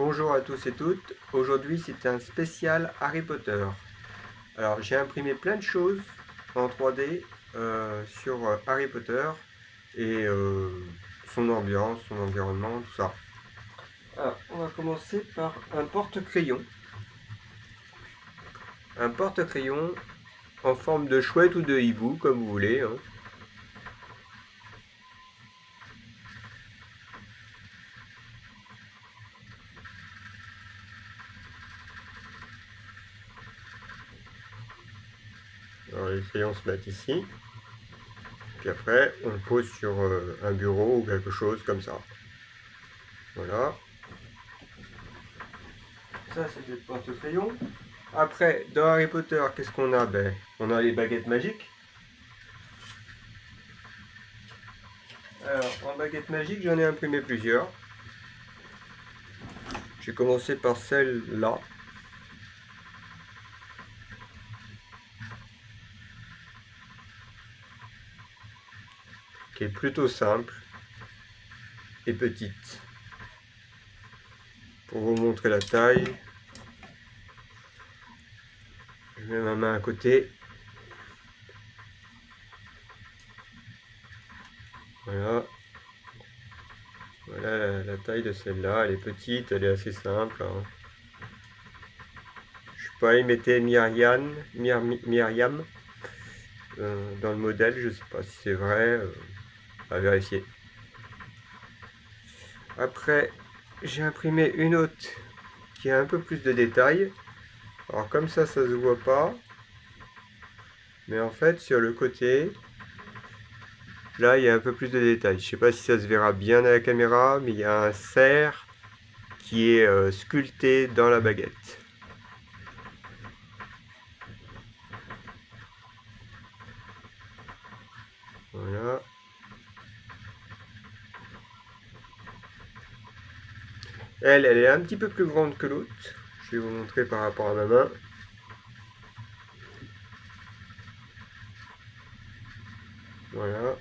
Bonjour à tous et toutes, aujourd'hui c'est un spécial Harry Potter. Alors j'ai imprimé plein de choses en 3D sur Harry Potter et son ambiance, son environnement, tout ça. Alors on va commencer par un porte-crayon. Un porte-crayon en forme de chouette ou de hibou comme vous voulez, hein. Alors les crayons se mettent ici. Puis après, on le pose sur un bureau ou quelque chose comme ça. Voilà. Ça, c'était le porte-crayon. Après, dans Harry Potter, qu'est-ce qu'on a? Ben, on a les baguettes magiques. Alors, en baguettes magiques, j'en ai imprimé plusieurs. J'ai commencé par celle-là. Qui est plutôt simple et petite. Pour vous montrer la taille, je mets ma main à côté. Voilà. Voilà la taille de celle-là. Elle est petite, elle est assez simple, hein. Je sais pas, il mettait Myriam dans le modèle, je sais pas si c'est vrai, à vérifier. Après, j'ai imprimé une autre qui a un peu plus de détails. Alors comme ça se voit pas. Mais en fait, sur le côté, là, il y a un peu plus de détails. Je sais pas si ça se verra bien à la caméra, mais il y a un cerf qui est sculpté dans la baguette. Voilà. Elle est un petit peu plus grande que l'autre. Je vais vous montrer par rapport à ma main. Voilà.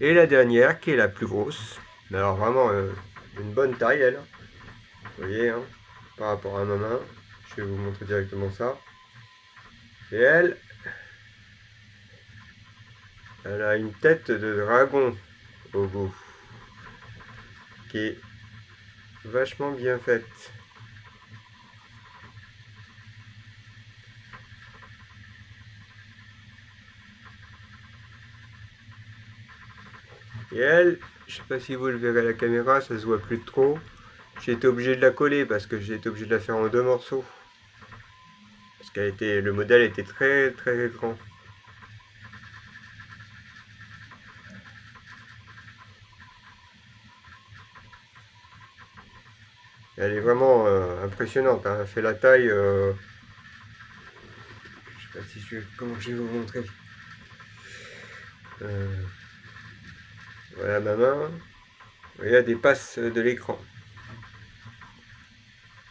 Et la dernière, qui est la plus grosse. Mais alors vraiment une bonne taille, elle. Vous voyez, hein, par rapport à ma main. Je vais vous montrer directement ça. Et elle a une tête de dragon au bout. Qui est vachement bien faite. Et elle, je sais pas si vous le verrez à la caméra, ça se voit plus trop. J'ai été obligé de la coller parce que j'ai été obligé de la faire en deux morceaux. Parce le modèle était très très grand. Elle est vraiment impressionnante, hein. Elle fait la taille. Je sais pas si comment je vais vous montrer. Voilà ma main. Il y a des passes de l'écran.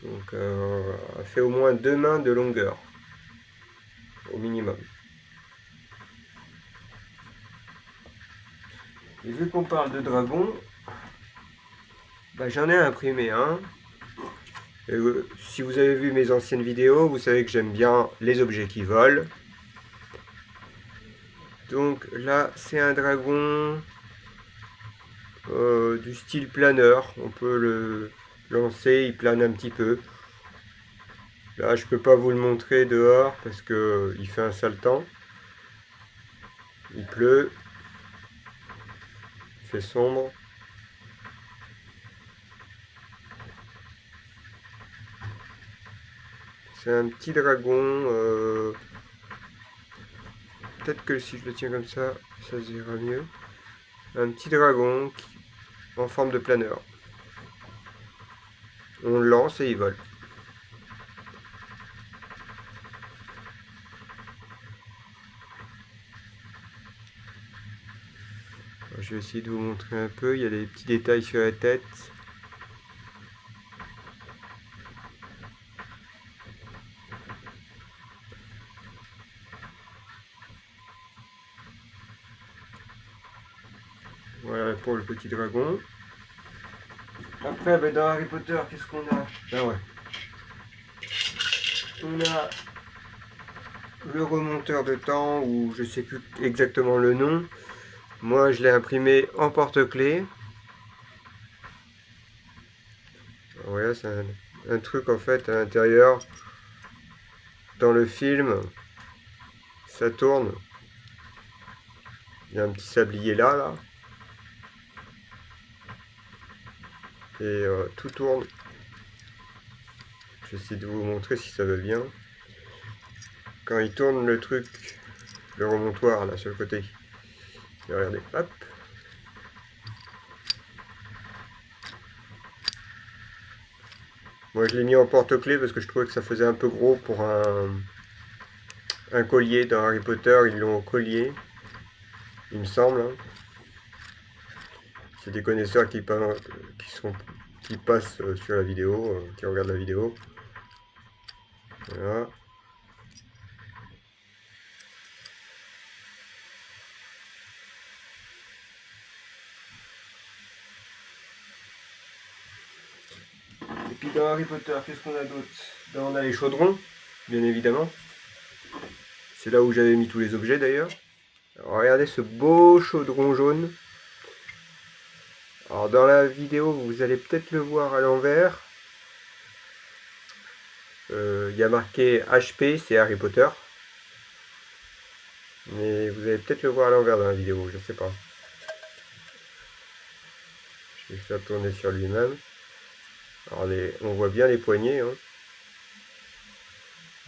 Donc elle fait au moins 2 mains de longueur. Au minimum. Et vu qu'on parle de dragon, bah, j'en ai imprimé un. Et, si vous avez vu mes anciennes vidéos, vous savez que j'aime bien les objets qui volent. Donc là, c'est un dragon du style planeur. On peut le lancer, il plane un petit peu. Là, je peux pas vous le montrer dehors parce que il fait un sale temps. Il pleut. Il fait sombre. C'est un petit dragon. Peut-être que si je le tiens comme ça se verra mieux. Un petit dragon en forme de planeur. On le lance et il vole. Alors, je vais essayer de vous montrer un peu. Il y a des petits détails sur la tête. Voilà pour le petit dragon. Après, ben, dans Harry Potter, qu'est-ce qu'on a? Ah ouais. On a le remonteur de temps, ou je sais plus exactement le nom. Moi, je l'ai imprimé en porte-clés. Voilà, c'est un truc en fait à l'intérieur. Dans le film, ça tourne. Il y a un petit sablier là. Et tout tourne. Je vais essayer de vous montrer si ça va bien. Quand il tourne le truc, le remontoir là sur le côté. Et regardez, hop. Moi je l'ai mis en porte-clés parce que je trouvais que ça faisait un peu gros pour un collier. Dans Harry Potter, ils l'ont au collier. Il me semble. Hein. C'est des connaisseurs qui passent sur la vidéo, qui regardent la vidéo. Voilà. Et puis dans Harry Potter, qu'est-ce qu'on a d'autre? On a les chaudrons, bien évidemment. C'est là où j'avais mis tous les objets d'ailleurs. Regardez ce beau chaudron jaune. Alors dans la vidéo, vous allez peut-être le voir à l'envers. Il y a marqué HP, c'est Harry Potter. Mais vous allez peut-être le voir à l'envers dans la vidéo, je sais pas. Je vais faire tourner sur lui-même. Alors on voit bien les poignées. Hein.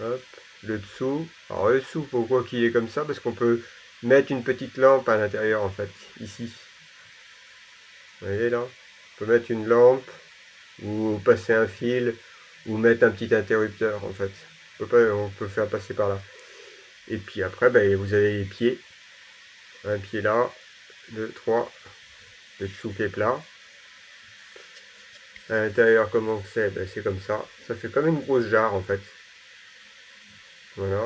Hop, le dessous. Alors le dessous, pourquoi qu'il est comme ça? Parce qu'on peut mettre une petite lampe à l'intérieur en fait, ici. Vous voyez là? On peut mettre une lampe, ou passer un fil, ou mettre un petit interrupteur en fait. On peut faire passer par là. Et puis après, ben, vous avez les pieds. Un pied là, 2, 3. Le dessous qui est plat. À l'intérieur, comment c'est? Ben, c'est comme ça. Ça fait comme une grosse jarre en fait. Voilà.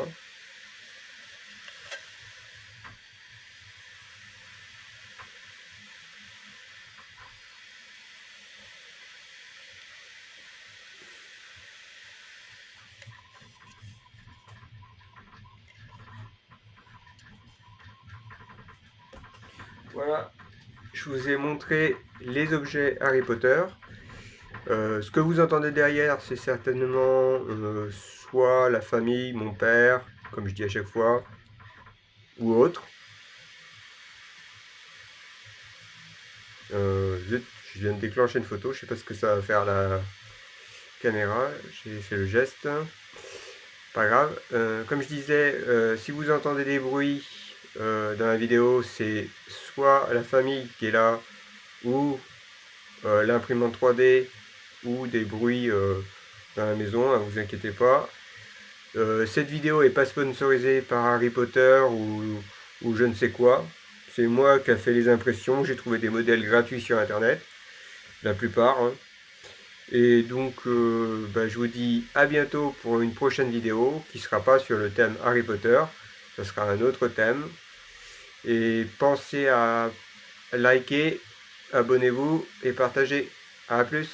Voilà. Je vous ai montré les objets Harry Potter. Ce que vous entendez derrière, c'est certainement soit la famille, mon père, comme je dis à chaque fois, ou autre. Zut, je viens de déclencher une photo, je sais pas ce que ça va faire la caméra, j'ai fait le geste. Pas grave. Comme je disais, si vous entendez des bruits dans la vidéo, c'est soit la famille qui est là, ou l'imprimante 3D, ou des bruits dans la maison, ne vous inquiétez pas. Cette vidéo n'est pas sponsorisée par Harry Potter ou je ne sais quoi. C'est moi qui ai fait les impressions, j'ai trouvé des modèles gratuits sur internet, la plupart. Hein. Et donc bah, je vous dis à bientôt pour une prochaine vidéo qui ne sera pas sur le thème Harry Potter, ce sera un autre thème. Et pensez à liker, abonnez-vous et partagez. A plus!